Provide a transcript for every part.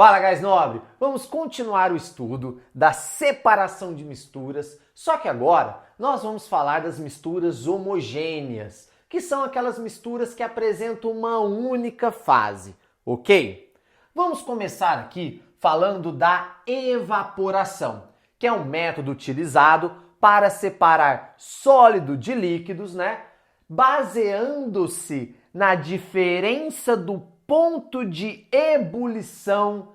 Fala, gás nobre! Vamos continuar o estudo da separação de misturas, só que agora nós vamos falar das misturas homogêneas, que são aquelas misturas que apresentam uma única fase, ok? Vamos começar aqui falando da evaporação, que é um método utilizado para separar sólido de líquidos, baseando-se na diferença do ponto de ebulição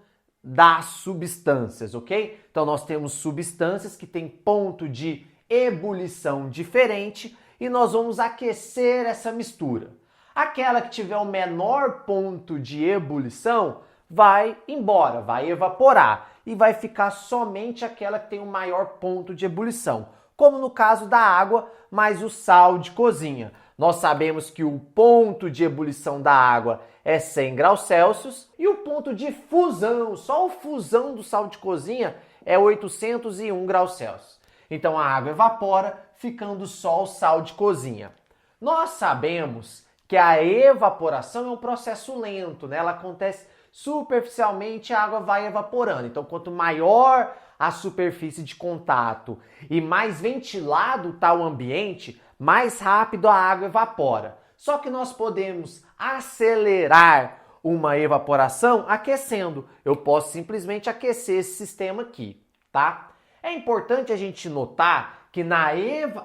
das substâncias, ok? Então nós temos substâncias que têm ponto de ebulição diferente e nós vamos aquecer essa mistura. Aquela que tiver o menor ponto de ebulição vai embora, vai evaporar e vai ficar somente aquela que tem o maior ponto de ebulição, como no caso da água mais o sal de cozinha. Nós sabemos que o ponto de ebulição da água é 100 graus Celsius e o ponto de fusão, só a fusão do sal de cozinha, é 801 graus Celsius. Então a água evapora, ficando só o sal de cozinha. Nós sabemos que a evaporação é um processo lento, Ela acontece superficialmente, a água vai evaporando. Então quanto maior a superfície de contato e mais ventilado está o ambiente, mais rápido a água evapora. Só que nós podemos acelerar uma evaporação aquecendo. Eu posso simplesmente aquecer esse sistema aqui, tá? É importante a gente notar que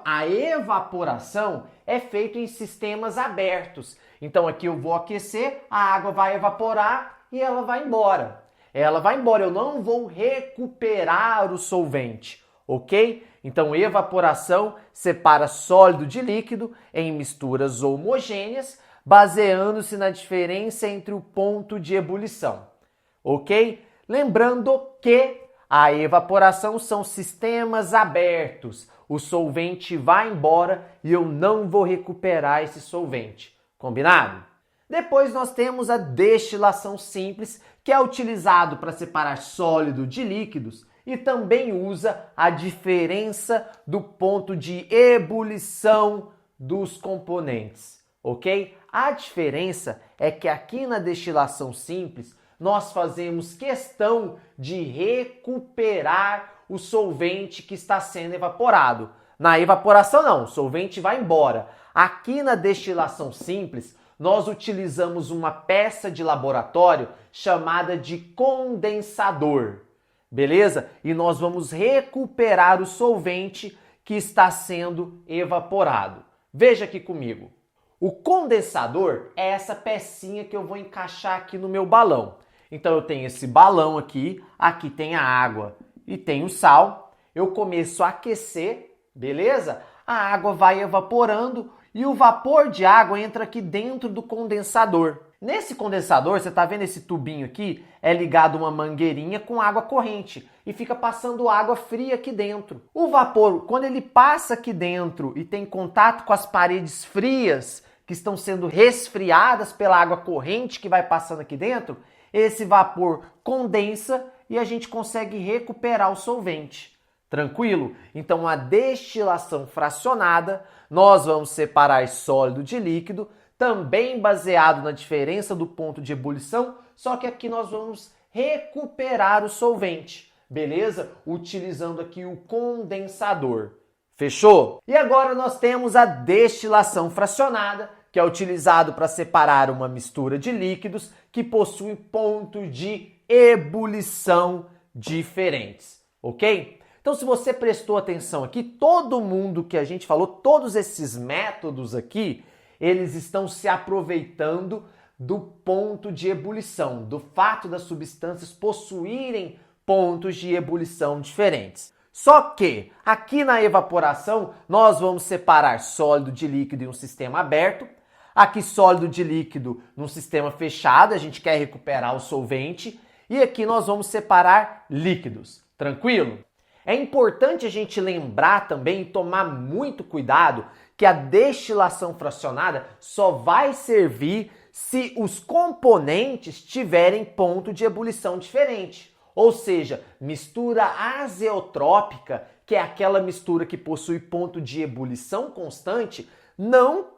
a evaporação é feita em sistemas abertos. Então aqui eu vou aquecer, a água vai evaporar e ela vai embora. Ela vai embora, eu não vou recuperar o solvente, ok? Então, evaporação separa sólido de líquido em misturas homogêneas, baseando-se na diferença entre o ponto de ebulição, ok? Lembrando que a evaporação são sistemas abertos. O solvente vai embora e eu não vou recuperar esse solvente. Combinado? Depois nós temos a destilação simples, que é utilizado para separar sólido de líquidos e também usa a diferença do ponto de ebulição dos componentes, ok? A diferença é que aqui na destilação simples nós fazemos questão de recuperar o solvente que está sendo evaporado. Na evaporação não, o solvente vai embora. Aqui na destilação simples nós utilizamos uma peça de laboratório chamada de condensador. Beleza? E nós vamos recuperar o solvente que está sendo evaporado. Veja aqui comigo. O condensador é essa pecinha que eu vou encaixar aqui no meu balão. Então eu tenho esse balão aqui tem a água e tem o sal. Eu começo a aquecer, beleza? A água vai evaporando e o vapor de água entra aqui dentro do condensador. Nesse condensador, você está vendo esse tubinho aqui? É ligado uma mangueirinha com água corrente e fica passando água fria aqui dentro. O vapor, quando ele passa aqui dentro e tem contato com as paredes frias que estão sendo resfriadas pela água corrente que vai passando aqui dentro, esse vapor condensa e a gente consegue recuperar o solvente. Tranquilo? Então, a destilação fracionada, nós vamos separar sólido de líquido, também baseado na diferença do ponto de ebulição, só que aqui nós vamos recuperar o solvente, beleza? Utilizando aqui o condensador. Fechou? E agora nós temos a destilação fracionada, que é utilizado para separar uma mistura de líquidos que possui ponto de ebulição diferentes, ok? Então, se você prestou atenção aqui, todo mundo que a gente falou, todos esses métodos aqui, eles estão se aproveitando do ponto de ebulição, do fato das substâncias possuírem pontos de ebulição diferentes. Só que aqui na evaporação nós vamos separar sólido de líquido em um sistema aberto, aqui sólido de líquido num sistema fechado, a gente quer recuperar o solvente, e aqui nós vamos separar líquidos. Tranquilo? É importante a gente lembrar também e tomar muito cuidado que a destilação fracionada só vai servir se os componentes tiverem ponto de ebulição diferente. Ou seja, mistura azeotrópica, que é aquela mistura que possui ponto de ebulição constante,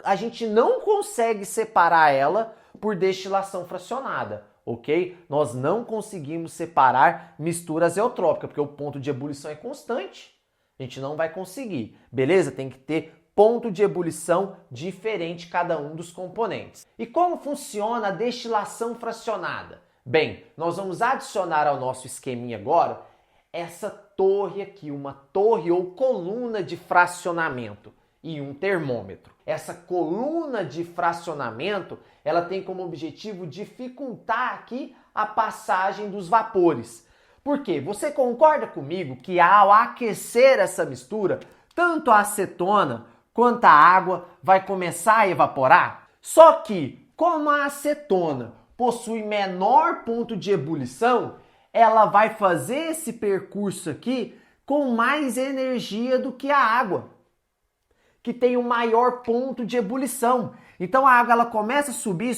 a gente não consegue separar ela por destilação fracionada, ok? Nós não conseguimos separar mistura azeotrópica, porque o ponto de ebulição é constante. A gente não vai conseguir, beleza? Tem que ter ponto de ebulição diferente cada um dos componentes. E como funciona a destilação fracionada? Bem, nós vamos adicionar ao nosso esqueminha agora essa torre aqui, uma torre ou coluna de fracionamento e um termômetro. Essa coluna de fracionamento, ela tem como objetivo dificultar aqui a passagem dos vapores. Por quê? Você concorda comigo que ao aquecer essa mistura, tanto a acetona quanto a água vai começar a evaporar? Só que, como a acetona possui menor ponto de ebulição, ela vai fazer esse percurso aqui com mais energia do que a água, que tem o maior ponto de ebulição. Então a água ela começa a subir,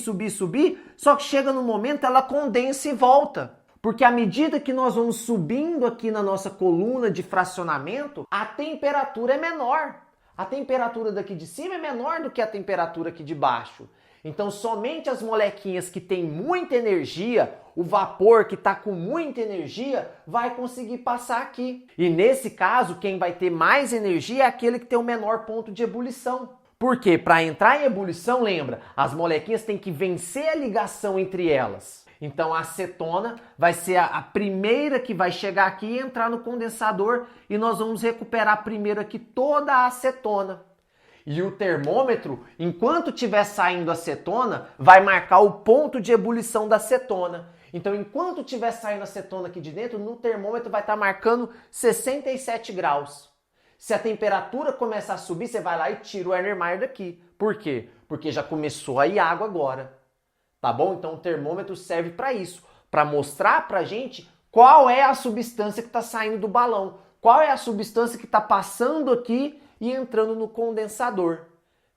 só que chega no momento ela condensa e volta. Porque à medida que nós vamos subindo aqui na nossa coluna de fracionamento, a temperatura é menor. A temperatura daqui de cima é menor do que a temperatura aqui de baixo. Então somente as molequinhas que têm muita energia, o vapor que está com muita energia, vai conseguir passar aqui. E nesse caso, quem vai ter mais energia é aquele que tem o menor ponto de ebulição. Porque para entrar em ebulição, lembra, as molequinhas têm que vencer a ligação entre elas. Então a acetona vai ser a primeira que vai chegar aqui e entrar no condensador e nós vamos recuperar primeiro aqui toda a acetona. E o termômetro, enquanto estiver saindo a acetona, vai marcar o ponto de ebulição da acetona. Então enquanto estiver saindo a acetona aqui de dentro, no termômetro vai estar marcando 67 graus. Se a temperatura começar a subir, você vai lá e tira o Erlenmeyer daqui. Por quê? Porque já começou a ir água agora. Tá bom? Então o termômetro serve para isso, para mostrar para a gente qual é a substância que está saindo do balão, qual é a substância que está passando aqui e entrando no condensador.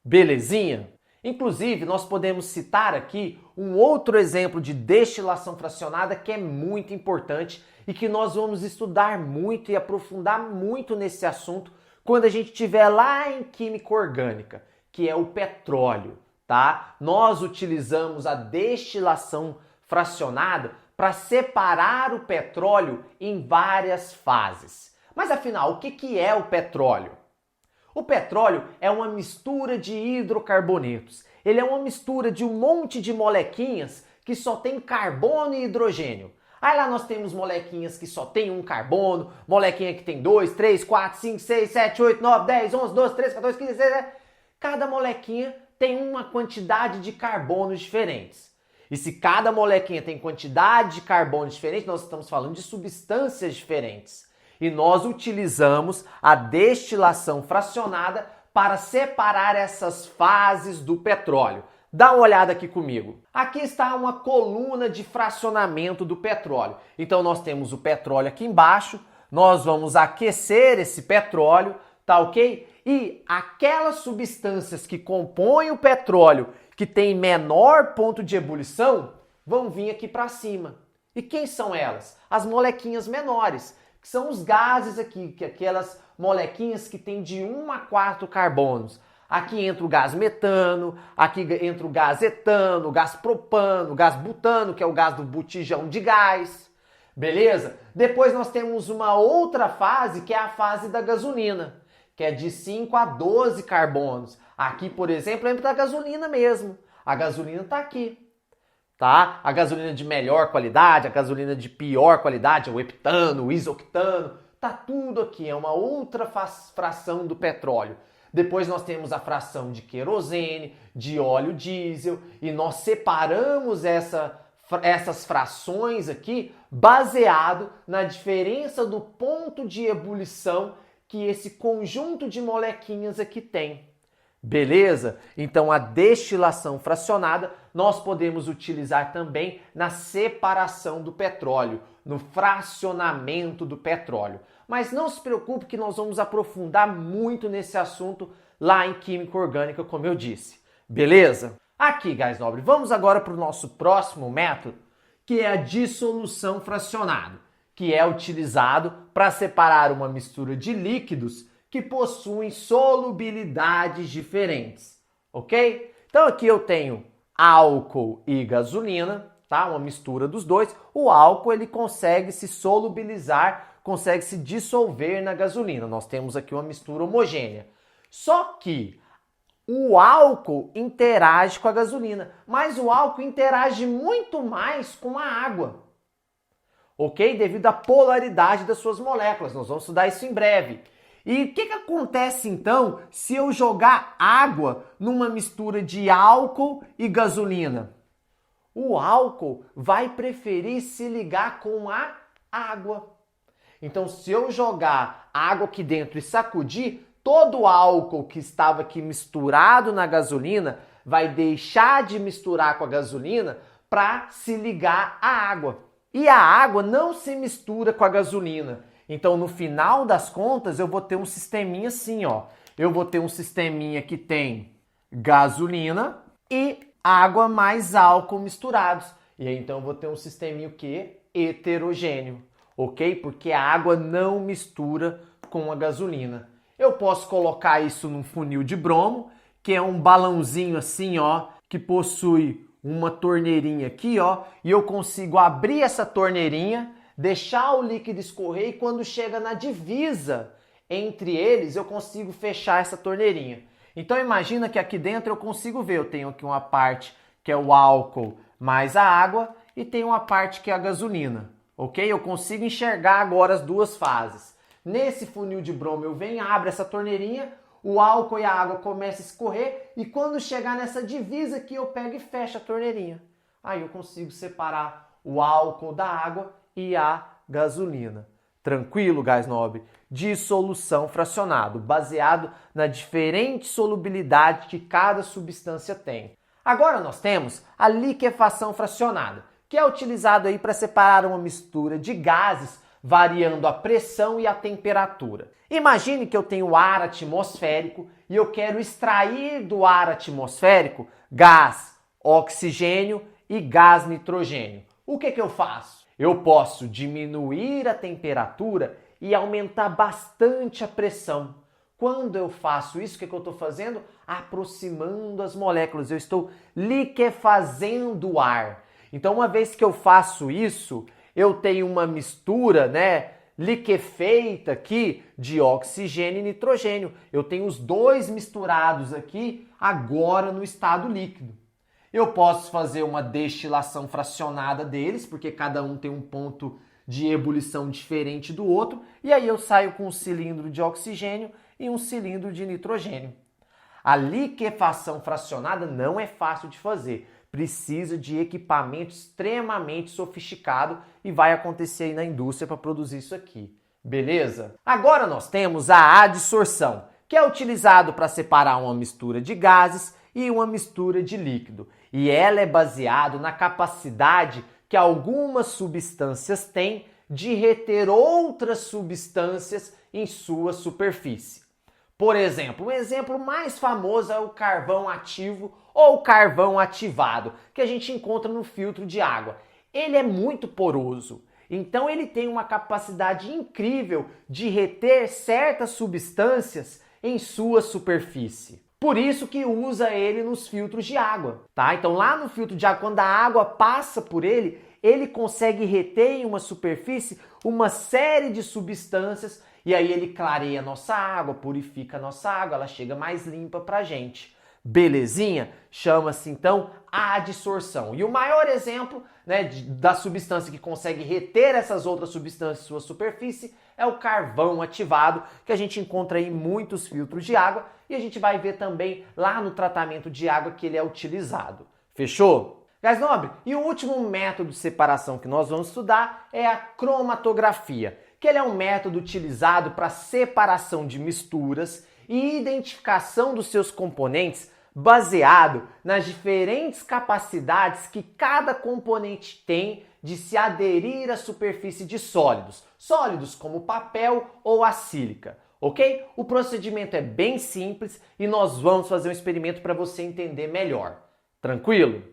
Belezinha? Inclusive, nós podemos citar aqui um outro exemplo de destilação fracionada que é muito importante e que nós vamos estudar muito e aprofundar muito nesse assunto quando a gente estiver lá em química orgânica, que é o petróleo. Tá? Nós utilizamos a destilação fracionada para separar o petróleo em várias fases. Mas afinal, o que é o petróleo? O petróleo é uma mistura de hidrocarbonetos. Ele é uma mistura de um monte de molequinhas que só tem carbono e hidrogênio. Aí lá nós temos molequinhas que só tem um carbono, molequinha que tem 2, 3, 4, 5, 6, 7, 8, 9, 10, 11, 12, 13, 14, 15, 16, Cada molequinha tem uma quantidade de carbonos diferentes. E se cada molequinha tem quantidade de carbono diferente, nós estamos falando de substâncias diferentes. E nós utilizamos a destilação fracionada para separar essas fases do petróleo. Dá uma olhada aqui comigo. Aqui está uma coluna de fracionamento do petróleo. Então nós temos o petróleo aqui embaixo, nós vamos aquecer esse petróleo, tá ok? E aquelas substâncias que compõem o petróleo, que tem menor ponto de ebulição, vão vir aqui para cima. E quem são elas? As molequinhas menores, que são os gases aqui, que aquelas molequinhas que têm de 1 a 4 carbonos. Aqui entra o gás metano, aqui entra o gás etano, o gás propano, o gás butano, que é o gás do botijão de gás. Beleza? Depois nós temos uma outra fase, que é a fase da gasolina, que é de 5 a 12 carbonos. Aqui, por exemplo, entra a gasolina mesmo. A gasolina está aqui. Tá? A gasolina de melhor qualidade, a gasolina de pior qualidade, o heptano, o isoctano, tá tudo aqui. É uma outra fração do petróleo. Depois nós temos a fração de querosene, de óleo diesel, e nós separamos essas frações aqui baseado na diferença do ponto de ebulição que esse conjunto de molequinhas aqui tem. Beleza? Então a destilação fracionada nós podemos utilizar também na separação do petróleo, no fracionamento do petróleo. Mas não se preocupe que nós vamos aprofundar muito nesse assunto lá em Química Orgânica, como eu disse. Beleza? Aqui, guys nobre, vamos agora para o nosso próximo método, que é a dissolução fracionada, que é utilizado para separar uma mistura de líquidos que possuem solubilidades diferentes, ok? Então aqui eu tenho álcool e gasolina, tá? Uma mistura dos dois, o álcool ele consegue se solubilizar, consegue se dissolver na gasolina. Nós temos aqui uma mistura homogênea. Só que o álcool interage com a gasolina, mas o álcool interage muito mais com a água, ok? Devido à polaridade das suas moléculas. Nós vamos estudar isso em breve. E o que acontece então se eu jogar água numa mistura de álcool e gasolina? O álcool vai preferir se ligar com a água. Então, se eu jogar água aqui dentro e sacudir, todo o álcool que estava aqui misturado na gasolina vai deixar de misturar com a gasolina para se ligar à água. E a água não se mistura com a gasolina. Então, no final das contas, eu vou ter um sisteminha assim, ó. Eu vou ter um sisteminha que tem gasolina e água mais álcool misturados. E aí, então, eu vou ter um sisteminha o quê? Heterogêneo, ok? Porque a água não mistura com a gasolina. Eu posso colocar isso num funil de bromo, que é um balãozinho assim, ó, que possui uma torneirinha aqui, ó, e eu consigo abrir essa torneirinha, deixar o líquido escorrer e quando chega na divisa entre eles, eu consigo fechar essa torneirinha. Então imagina que aqui dentro eu consigo ver, eu tenho aqui uma parte que é o álcool mais a água e tem uma parte que é a gasolina, ok? Eu consigo enxergar agora as duas fases. Nesse funil de bromo eu venho, abro essa torneirinha, o álcool e a água começam a escorrer e quando chegar nessa divisa aqui eu pego e fecho a torneirinha. Aí eu consigo separar o álcool da água e a gasolina. Tranquilo, gás nobre? Dissolução fracionado, baseado na diferente solubilidade que cada substância tem. Agora nós temos a liquefação fracionada, que é utilizado aí para separar uma mistura de gases variando a pressão e a temperatura. Imagine que eu tenho ar atmosférico e eu quero extrair do ar atmosférico gás oxigênio e gás nitrogênio. O que eu faço? Eu posso diminuir a temperatura e aumentar bastante a pressão. Quando eu faço isso, o que eu estou fazendo? Aproximando as moléculas, eu estou liquefazendo o ar. Então, uma vez que eu faço isso, eu tenho uma mistura, liquefeita aqui de oxigênio e nitrogênio. Eu tenho os dois misturados aqui agora no estado líquido. Eu posso fazer uma destilação fracionada deles, porque cada um tem um ponto de ebulição diferente do outro, e aí eu saio com um cilindro de oxigênio e um cilindro de nitrogênio. A liquefação fracionada não é fácil de fazer. Precisa de equipamento extremamente sofisticado e vai acontecer aí na indústria para produzir isso aqui. Beleza? Agora nós temos a adsorção, que é utilizado para separar uma mistura de gases e uma mistura de líquido. E ela é baseada na capacidade que algumas substâncias têm de reter outras substâncias em sua superfície. Por exemplo, um exemplo mais famoso é o carvão ativo ou carvão ativado, que a gente encontra no filtro de água. Ele é muito poroso, então ele tem uma capacidade incrível de reter certas substâncias em sua superfície. Por isso que usa ele nos filtros de água, tá? Então lá no filtro de água, quando a água passa por ele, ele consegue reter em uma superfície uma série de substâncias e aí ele clareia a nossa água, purifica a nossa água, ela chega mais limpa pra gente. Belezinha? Chama-se então adsorção. E o maior exemplo da substância que consegue reter essas outras substâncias em sua superfície é o carvão ativado, que a gente encontra em muitos filtros de água e a gente vai ver também lá no tratamento de água que ele é utilizado. Fechou? Gás nobre, e o último método de separação que nós vamos estudar é a cromatografia, que ele é um método utilizado para separação de misturas e identificação dos seus componentes baseado nas diferentes capacidades que cada componente tem de se aderir à superfície de sólidos, sólidos como papel ou a sílica, ok? O procedimento é bem simples e nós vamos fazer um experimento para você entender melhor. Tranquilo?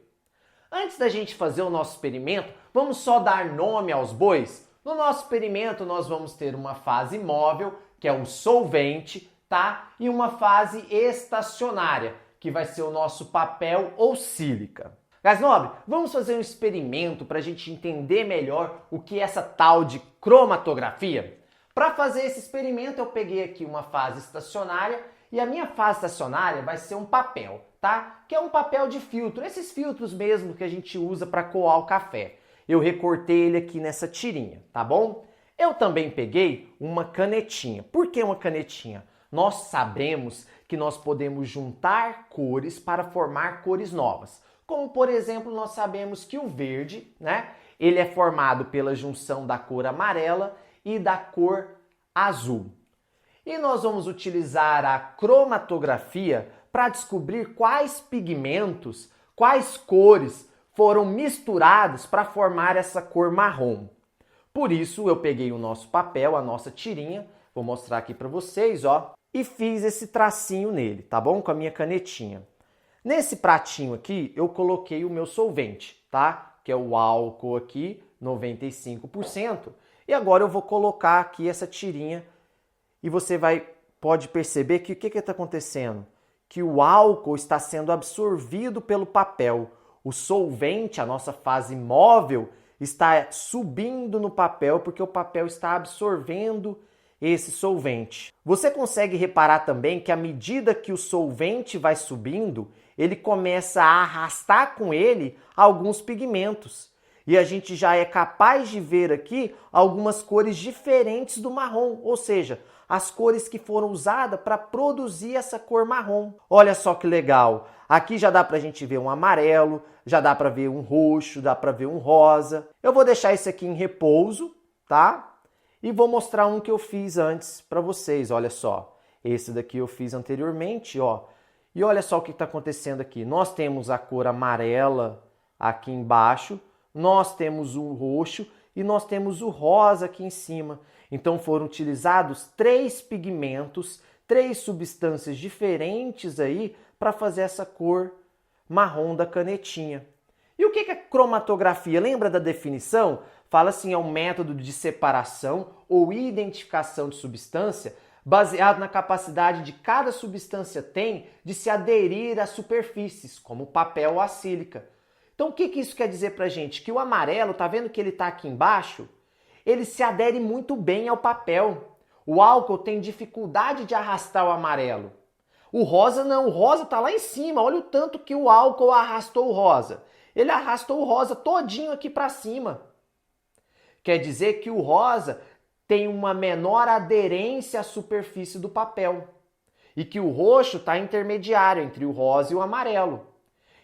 Antes da gente fazer o nosso experimento, vamos só dar nome aos bois? No nosso experimento, nós vamos ter uma fase móvel, que é o solvente, tá? E uma fase estacionária, que vai ser o nosso papel ou sílica. Gás nobre, vamos fazer um experimento para a gente entender melhor o que é essa tal de cromatografia? Para fazer esse experimento, eu peguei aqui uma fase estacionária e a minha fase estacionária vai ser um papel, tá? Que é um papel de filtro, esses filtros mesmo que a gente usa para coar o café. Eu recortei ele aqui nessa tirinha, tá bom? Eu também peguei uma canetinha. Por que uma canetinha? Nós sabemos que nós podemos juntar cores para formar cores novas. Como, por exemplo, nós sabemos que o verde, né, ele é formado pela junção da cor amarela e da cor azul. E nós vamos utilizar a cromatografia para descobrir quais pigmentos, quais cores foram misturados para formar essa cor marrom. Por isso, eu peguei o nosso papel, a nossa tirinha, vou mostrar aqui para vocês, ó, e fiz esse tracinho nele, tá bom? Com a minha canetinha. Nesse pratinho aqui, eu coloquei o meu solvente, tá? Que é o álcool aqui, 95%. E agora eu vou colocar aqui essa tirinha e você pode perceber que o que está acontecendo? Que o álcool está sendo absorvido pelo papel. O solvente, a nossa fase móvel, está subindo no papel porque o papel está absorvendo esse solvente. Você consegue reparar também que à medida que o solvente vai subindo, ele começa a arrastar com ele alguns pigmentos. E a gente já é capaz de ver aqui algumas cores diferentes do marrom, ou seja, as cores que foram usadas para produzir essa cor marrom. Olha só que legal! Aqui já dá para a gente ver um amarelo, já dá para ver um roxo, dá para ver um rosa. Eu vou deixar esse aqui em repouso, tá? E vou mostrar um que eu fiz antes para vocês, olha só. Esse daqui eu fiz anteriormente, ó. E olha só o que está acontecendo aqui. Nós temos a cor amarela aqui embaixo, nós temos o roxo e nós temos o rosa aqui em cima. Então foram utilizados 3 pigmentos, 3 substâncias diferentes aí para fazer essa cor marrom da canetinha. E o que é cromatografia? Lembra da definição? Fala assim, é um método de separação ou identificação de substância baseado na capacidade de cada substância tem de se aderir a superfícies, como o papel ou a sílica. Então o que isso quer dizer pra gente? Que o amarelo, tá vendo que ele tá aqui embaixo? Ele se adere muito bem ao papel. O álcool tem dificuldade de arrastar o amarelo. O rosa não, o rosa tá lá em cima. Olha o tanto que o álcool arrastou o rosa. Ele arrastou o rosa todinho aqui para cima. Quer dizer que o rosa tem uma menor aderência à superfície do papel. E que o roxo está intermediário entre o rosa e o amarelo.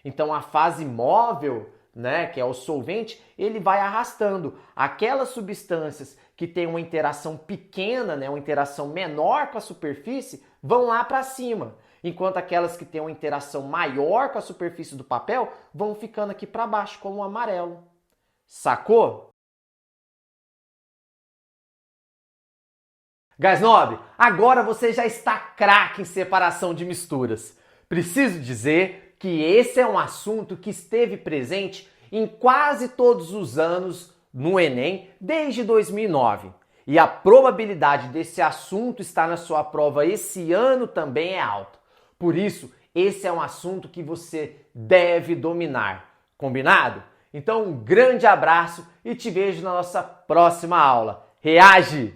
Então a fase móvel, né, que é o solvente, ele vai arrastando. Aquelas substâncias que têm uma interação pequena, né, uma interação menor com a superfície, vão lá para cima. Enquanto aquelas que têm uma interação maior com a superfície do papel, vão ficando aqui para baixo, como o amarelo. Sacou? Gás nobre, agora você já está craque em separação de misturas. Preciso dizer que esse é um assunto que esteve presente em quase todos os anos no Enem desde 2009. E a probabilidade desse assunto estar na sua prova esse ano também é alta. Por isso, esse é um assunto que você deve dominar. Combinado? Então, um grande abraço e te vejo na nossa próxima aula. Reage!